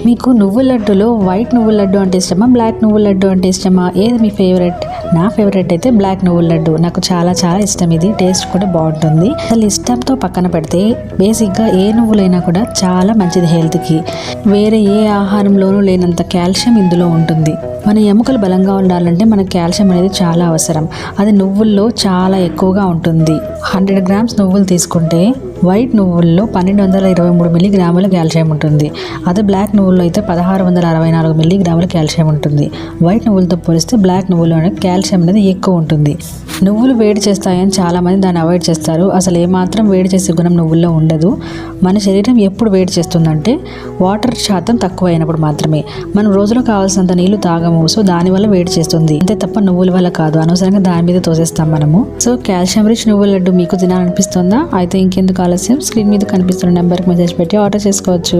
మీకు నువ్వుల లడ్డులో వైట్ నువ్వుల లడ్డు అంటే ఇష్టమా, బ్లాక్ నువ్వుల లడ్డు అంటే ఇష్టమా? ఏది మీ ఫేవరెట్? నా ఫేవరెట్ అయితే బ్లాక్ నువ్వుల లడ్డు. నాకు చాలా చాలా ఇష్టం. ఇది టేస్ట్ కూడా బాగుంటుంది. అసలు ఇష్టంతో పక్కన పెడితే బేసిక్గా ఏ నువ్వులైనా కూడా చాలా మంచిది హెల్త్కి. వేరే ఏ ఆహారంలోనూ లేనంత కాల్షియం ఇందులో ఉంటుంది. మన ఎముకలు బలంగా ఉండాలంటే మనకు కాల్షియం అనేది చాలా అవసరం. అది నువ్వుల్లో చాలా ఎక్కువగా ఉంటుంది. 100 గ్రామ్స్ నువ్వులు తీసుకుంటే వైట్ నువ్వుల్లో 1223 మిల్లీగ్రాముల కాల్షియం ఉంటుంది. అదే బ్లాక్ నువ్వుల్లో అయితే 1664 మిల్లీగ్రాముల కాల్షియం ఉంటుంది. వైట్ నువ్వులతో పోలిస్తే బ్లాక్ నువ్వుల్లోనే కాల్షియం అనేది ఎక్కువ ఉంటుంది. నువ్వులు వేడి చేస్తాయని చాలామంది దాన్ని అవాయిడ్ చేస్తారు. అసలు ఏమాత్రం వేడి చేసే గుణం నువ్వుల్లో ఉండదు. మన శరీరం ఎప్పుడు వేడి చేస్తుందంటే వాటర్ శాతం తక్కువ అయినప్పుడు మాత్రమే. మనం రోజులో కావాల్సినంత నీళ్లు తాగము, సో దానివల్ల వేడి చేస్తుంది. అంతే తప్ప నువ్వుల వల్ల కాదు. అనవసరంగా దాని మీద తోసేస్తాం మనము. సో కాల్షియం రిచ్ నువ్వుల లడ్డు మీకు తినాలనిపిస్తుందా? అయితే ఇంకెందుకు ఆలస్యం, స్క్రీన్ మీద కనిపిస్తున్న నెంబర్కి మెసేజ్ పెట్టి ఆర్డర్ చేసుకోవచ్చు.